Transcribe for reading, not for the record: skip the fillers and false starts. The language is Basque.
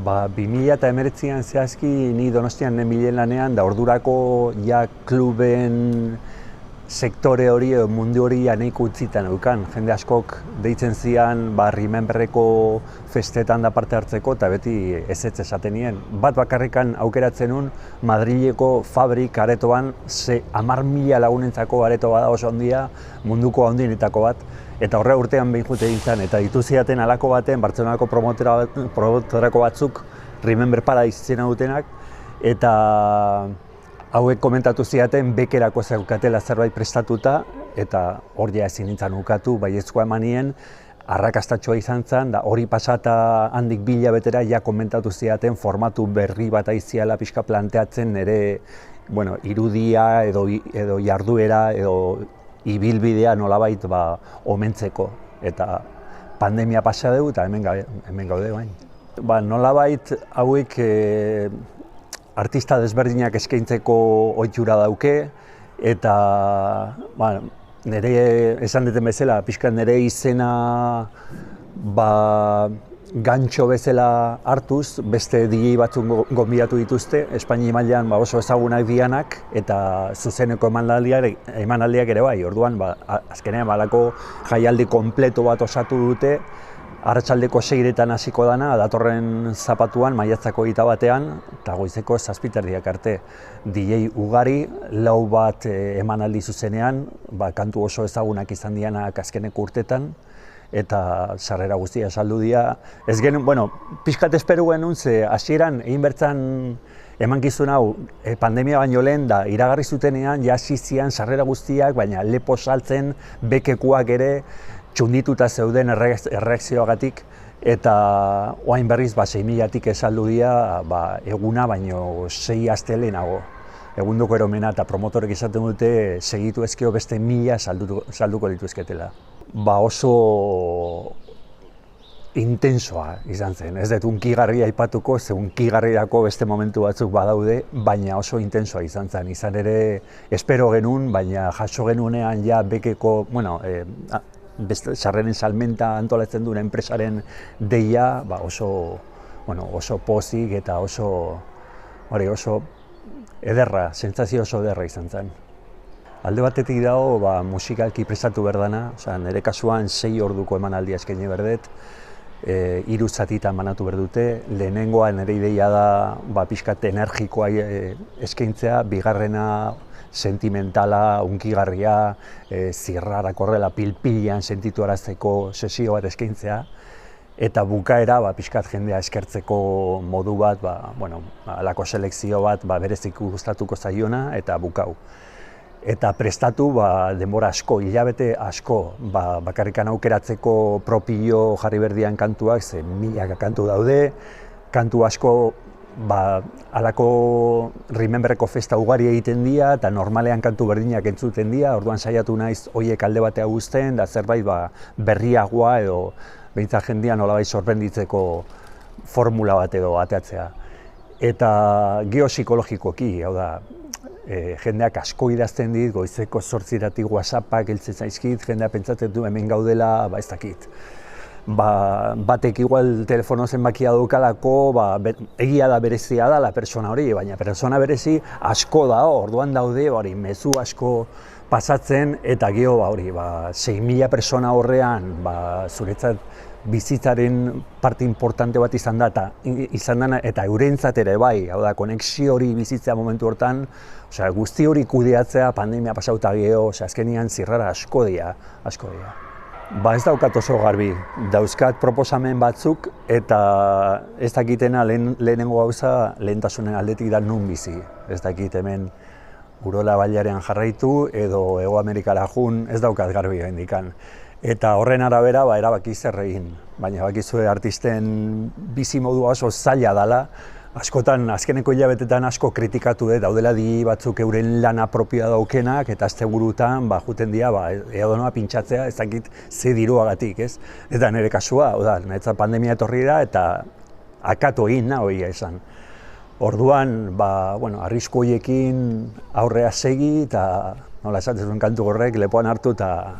Ba, 2019an zehazki ni Donostian nenbilen lanean, da ordurako ja kluben sektore hori edo mundu hori nahiko utzitan eukan. Jende askok deitzen zian Rememberreko festetan da parte hartzeko eta beti ezetz esaten nien. Bat bakarrikan aukeratzen nun Madrileko Fabrik aretoan 10.000 lagunentzako areto bada oso handia, munduko handienetako bat. Eta horre urtean behin jute egin zen, eta ditu ziaten alako baten, Bartzelonako promotorako batzuk, Remember Paradise izena dutenak, eta hauek komentatu ziaten bekerako zeukatela zerbait prestatuta, eta hor ja ezin nintzen ukatu, baiezkoa emanien, arrakastatxoa izan zen, da hori pasata handik 2 hilabetera ja komentatu ziaten formatu berri bat aiziala pixka planteatzen nire irudia edo jarduera edo ibilbidea nolabait omentzeko, eta pandemia pasa dugu eta hemen gaude bain. Nolabait hauek artista desberdinak eskaintzeko ohitura dauke, eta nire esan duten bezala, pixka nire izena gantxo bezala hartuz, beste DJ batzuk gonbidatu dituzte, Espainia mailan oso ezagunak dianak, eta zuzeneko emanaldiak ere bai. Orduan, azkenean balako jaialdi kompleto bat osatu dute, arratsaldeko 6etan hasiko dana, datorren zapatuan, maiatzako 21ean, eta goizeko 7:30 arte. DJ ugari, 4 bat emanaldi zuzenean, kantu oso ezagunak izan dianak azkeneko urtetan, eta sarrera guztia saldu dira. Ez genuen, pixkat espero genuen, ze hasieran egin bertzan emankizun hau pandemia baino lehen da iragarri zutenean hasi zian sarrera guztiak, baina lepo saltzen, bekekuak ere txundituta zeuden erreakzioagatik, eta orain berriz 6.000-tik saldu dira eguna baino 6 aste lehenago. Egundoko eromena eta promotorek izaten dute segitu ezkeo beste 1.000 salduko dituzketela. Oso intensoa izan zen, ez dut hunkigarria aipatuko, ze hunkigarrirako beste momentu batzuk badaude, baina oso intensoa izan zen. Izan ere, espero genuen, baina jaso genuenean ja bekeko, sarreren salmenta antolatzen duen enpresaren deia, oso pozik eta oso ederra, sentsazio oso ederra izan zen. Alde batetik dago musikalki prestatu behar dana, nire kasuan 6 orduko emanaldia eskaini berdet, 3 zatitan banatu behar dute, lehenengoa nire ideia da pixkat energikoa eskaintzea, bigarrena sentimentala, hunkigarria, zirrarak horrela pilpilean sentitu arazteko sesio bat eskaintzea, eta bukaera pixkat jendea eskertzeko modu bat, alako selekzio bat berezik gustatuko zaiona eta bukau. Eta prestatu denbora asko, hilabete asko, bakarrikan aukeratzeko propio jarri berdian kantuak, ze 1000 kantu daude, kantu asko alako Rememberreko festa ugari egiten dira, eta normalean kantu berdinak entzuten dira, orduan saiatu naiz horiek alde batea guztien, da zerbait berriagoa edo behintzat jendean nolabait sorprenditzeko formula bat edo ateatzea. Eta geopsikologikoki, hau da, jendeak asko idazten dit, goizeko 8:00 WhatsAppak heltzen zaizkit, jendeak pentsatzen du hemen gaudela, ez dakit. Batek igual telefono zenbakia daukalako, egia da berezia da la persona hori, baina persona berezi asko da, orduan daude, mezu asko pasatzen, eta gero 6.000 persona horrean, zuretzat bizitzaren parte importante bat izan dana, eta eurentzat ere bai, hau da, konexio hori bizitzea momentu hortan, guzti hori kudeatzea pandemia pasauta gero, azkenian zirrara asko dira. Ez daukat oso garbi, dauzkat proposamen batzuk, eta ez dakitena lehenengo gauza lehentasunen aldetik da nun bizi. Ez dakit hemen Urola Bailarean jarraitu edo Hego Amerikara jun, ez daukat garbi hendikan. Eta horren arabera erabaki zer egin, baina bakizue artisten bizi modua oso zaila dela. Askotan, azkeneko hilabetetan asko kritikatu daudela di batzuk euren lana propioa daukenak, eta asteburutan juten dira edonoa pintxatzea ez dakit ze diruagatik, ez? Eta nire kasua, niretzat pandemia etorri da eta akatu egin hori esan. Orduan, arrisku horiekin aurrea segi eta nola esaten zuen kantu horrek lepoan hartu eta